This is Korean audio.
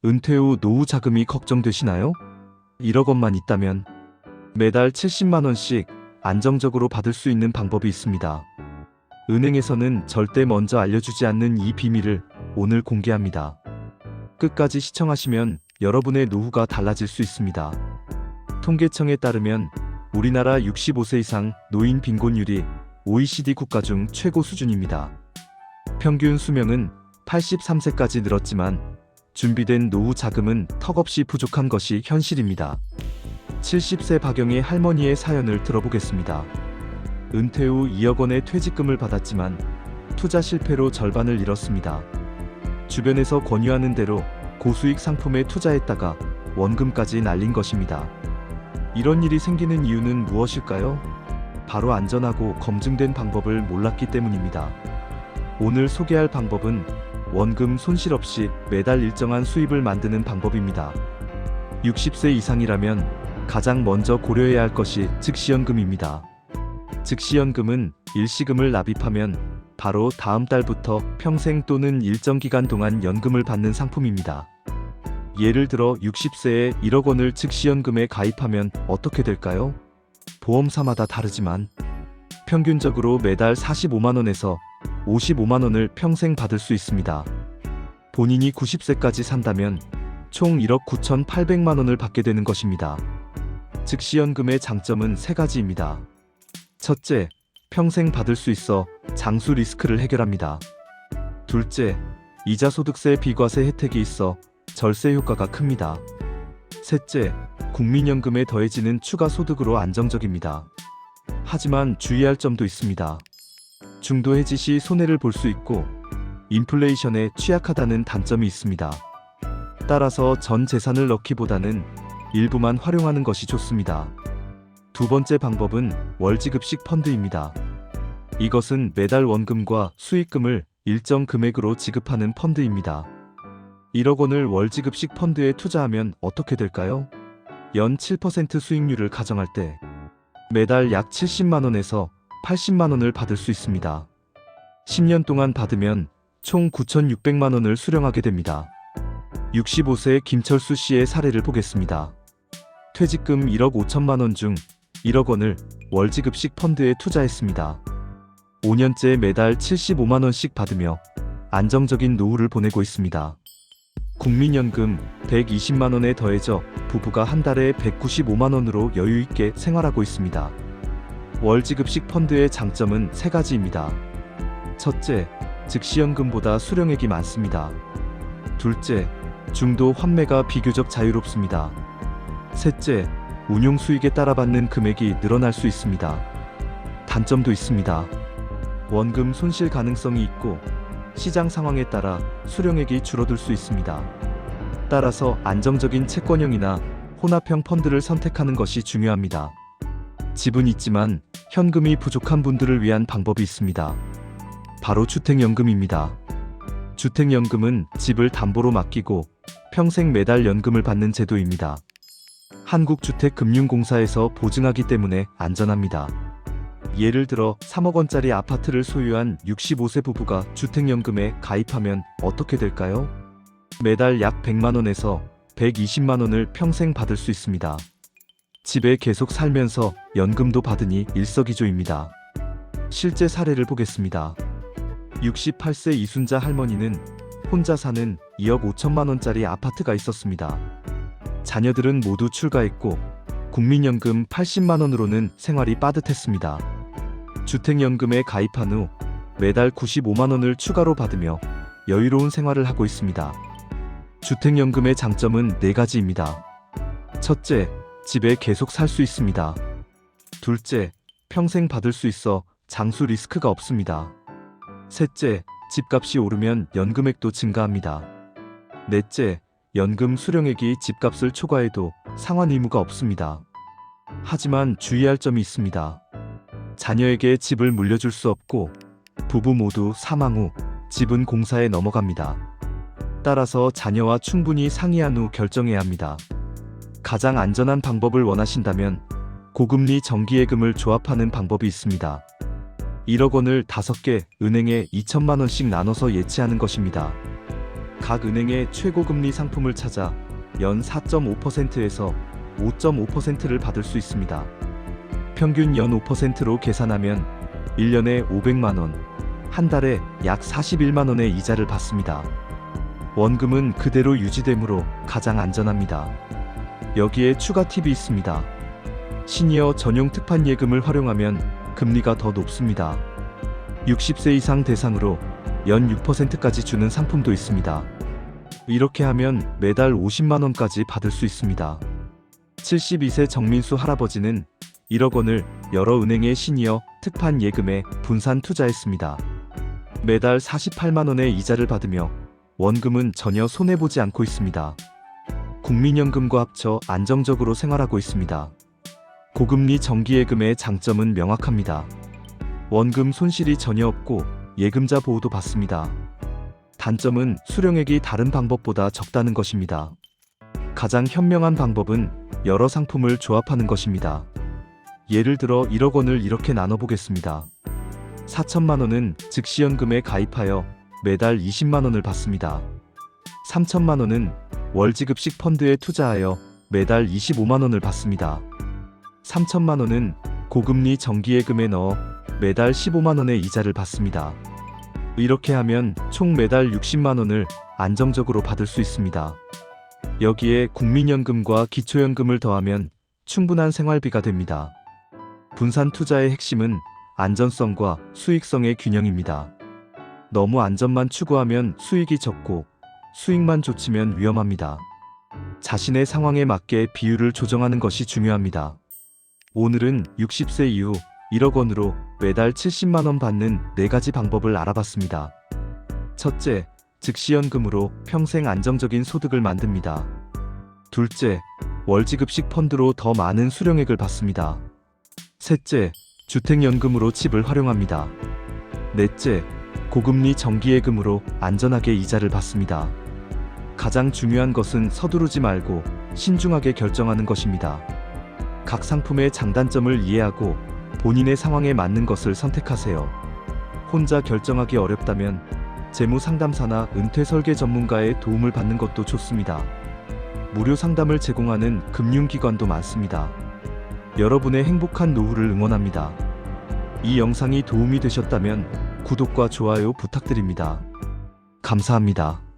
은퇴 후 노후 자금이 걱정되시나요? 1억 원만 있다면 매달 70만 원씩 안정적으로 받을 수 있는 방법이 있습니다. 은행에서는 절대 먼저 알려주지 않는 이 비밀을 오늘 공개합니다. 끝까지 시청하시면 여러분의 노후가 달라질 수 있습니다. 통계청에 따르면 우리나라 65세 이상 노인 빈곤율이 OECD 국가 중 최고 수준입니다. 평균 수명은 83세까지 늘었지만 준비된 노후 자금은 턱없이 부족한 것이 현실입니다. 70세 박영희 할머니의 사연을 들어보겠습니다. 은퇴 후 2억 원의 퇴직금을 받았지만 투자 실패로 절반을 잃었습니다. 주변에서 권유하는 대로 고수익 상품에 투자했다가 원금까지 날린 것입니다. 이런 일이 생기는 이유는 무엇일까요? 바로 안전하고 검증된 방법을 몰랐기 때문입니다. 오늘 소개할 방법은 원금 손실 없이 매달 일정한 수입을 만드는 방법입니다. 60세 이상이라면 가장 먼저 고려해야 할 것이 즉시연금입니다. 즉시연금은 일시금을 납입하면 바로 다음 달부터 평생 또는 일정 기간 동안 연금을 받는 상품입니다. 예를 들어 60세에 1억 원을 즉시연금에 가입하면 어떻게 될까요? 보험사마다 다르지만 평균적으로 매달 45만 원에서 55만 원을 평생 받을 수 있습니다. 본인이 90세까지 산다면 총 1억 9,800만 원을 받게 되는 것입니다. 즉시연금의 장점은 세 가지입니다. 첫째, 평생 받을 수 있어 장수 리스크를 해결합니다. 둘째, 이자 소득세 비과세 혜택이 있어 절세 효과가 큽니다. 셋째, 국민연금에 더해지는 추가 소득으로 안정적입니다. 하지만 주의할 점도 있습니다. 중도 해지 시 손해를 볼 수 있고 인플레이션에 취약하다는 단점이 있습니다. 따라서 전 재산을 넣기보다는 일부만 활용하는 것이 좋습니다. 두 번째 방법은 월지급식 펀드입니다. 이것은 매달 원금과 수익금을 일정 금액으로 지급하는 펀드입니다. 1억 원을 월지급식 펀드에 투자하면 어떻게 될까요? 연 7% 수익률을 가정할 때 매달 약 70만 원에서 80만 원을 받을 수 있습니다. 10년 동안 받으면 총 9,600만 원을 수령하게 됩니다. 65세 김철수 씨의 사례를 보겠습니다. 퇴직금 1억 5천만 원 중 1억 원을 월지급식 펀드에 투자했습니다. 5년째 매달 75만 원씩 받으며 안정적인 노후를 보내고 있습니다. 국민연금 120만 원에 더해져 부부가 한 달에 195만 원으로 여유 있게 생활하고 있습니다. 월지급식 펀드의 장점은 세 가지입니다. 첫째, 즉시연금보다 수령액이 많습니다. 둘째, 중도 환매가 비교적 자유롭습니다. 셋째, 운용 수익에 따라 받는 금액이 늘어날 수 있습니다. 단점도 있습니다. 원금 손실 가능성이 있고 시장 상황에 따라 수령액이 줄어들 수 있습니다. 따라서 안정적인 채권형이나 혼합형 펀드를 선택하는 것이 중요합니다. 집은 있지만 현금이 부족한 분들을 위한 방법이 있습니다. 바로 주택연금입니다. 주택연금은 집을 담보로 맡기고 평생 매달 연금을 받는 제도입니다. 한국주택금융공사에서 보증하기 때문에 안전합니다. 예를 들어 3억 원짜리 아파트를 소유한 65세 부부가 주택연금에 가입하면 어떻게 될까요? 매달 약 100만 원에서 120만 원을 평생 받을 수 있습니다. 집에 계속 살면서 연금도 받으니 일석이조입니다. 실제 사례를 보겠습니다. 68세 이순자 할머니는 혼자 사는 2억 5천만 원짜리 아파트가 있었습니다. 자녀들은 모두 출가했고 국민연금 80만 원으로는 생활이 빠듯했습니다. 주택연금에 가입한 후 매달 95만 원을 추가로 받으며 여유로운 생활을 하고 있습니다. 주택연금의 장점은 네 가지입니다. 첫째, 집에 계속 살 수 있습니다. 둘째, 평생 받을 수 있어 장수 리스크가 없습니다. 셋째, 집값이 오르면 연금액도 증가합니다. 넷째, 연금 수령액이 집값을 초과해도 상환 의무가 없습니다. 하지만 주의할 점이 있습니다. 자녀에게 집을 물려줄 수 없고 부부 모두 사망 후 집은 공사에 넘어갑니다. 따라서 자녀와 충분히 상의한 후 결정해야 합니다. 가장 안전한 방법을 원하신다면 고금리 정기예금을 조합하는 방법이 있습니다. 1억 원을 5개 은행에 2천만 원씩 나눠서 예치하는 것입니다. 각 은행의 최고금리 상품을 찾아 연 4.5%에서 5.5%를 받을 수 있습니다. 평균 연 5%로 계산하면 1년에 500만 원, 한 달에 약 41만 원의 이자를 받습니다. 원금은 그대로 유지되므로 가장 안전합니다. 여기에 추가 팁이 있습니다. 시니어 전용 특판 예금을 활용하면 금리가 더 높습니다. 60세 이상 대상으로 연 6%까지 주는 상품도 있습니다. 이렇게 하면 매달 50만 원까지 받을 수 있습니다. 72세 정민수 할아버지는 1억 원을 여러 은행의 시니어 특판 예금에 분산 투자했습니다. 매달 48만 원의 이자를 받으며 원금은 전혀 손해보지 않고 있습니다. 국민연금과 합쳐 안정적으로 생활하고 있습니다. 고금리 정기예금의 장점은 명확합니다. 원금 손실이 전혀 없고 예금자 보호도 받습니다. 단점은 수령액이 다른 방법보다 적다는 것입니다. 가장 현명한 방법은 여러 상품을 조합하는 것입니다. 예를 들어 1억 원을 이렇게 나눠보겠습니다. 4천만 원은 즉시연금에 가입하여 매달 20만 원을 받습니다. 3천만 원은 월지급식 펀드에 투자하여 매달 25만 원을 받습니다. 3천만 원은 고금리 정기예금에 넣어 매달 15만 원의 이자를 받습니다. 이렇게 하면 총 매달 60만 원을 안정적으로 받을 수 있습니다. 여기에 국민연금과 기초연금을 더하면 충분한 생활비가 됩니다. 분산 투자의 핵심은 안전성과 수익성의 균형입니다. 너무 안전만 추구하면 수익이 적고 수익만 좇으면 위험합니다. 자신의 상황에 맞게 비율을 조정하는 것이 중요합니다. 오늘은 60세 이후 1억 원으로 매달 70만 원 받는 4가지 방법을 알아봤습니다. 첫째, 즉시연금으로 평생 안정적인 소득을 만듭니다. 둘째, 월지급식 펀드로 더 많은 수령액을 받습니다. 셋째, 주택연금으로 칩을 활용합니다. 넷째, 고금리 정기예금으로 안전하게 이자를 받습니다. 가장 중요한 것은 서두르지 말고 신중하게 결정하는 것입니다. 각 상품의 장단점을 이해하고 본인의 상황에 맞는 것을 선택하세요. 혼자 결정하기 어렵다면 재무상담사나 은퇴설계 전문가의 도움을 받는 것도 좋습니다. 무료 상담을 제공하는 금융기관도 많습니다. 여러분의 행복한 노후를 응원합니다. 이 영상이 도움이 되셨다면 구독과 좋아요 부탁드립니다. 감사합니다.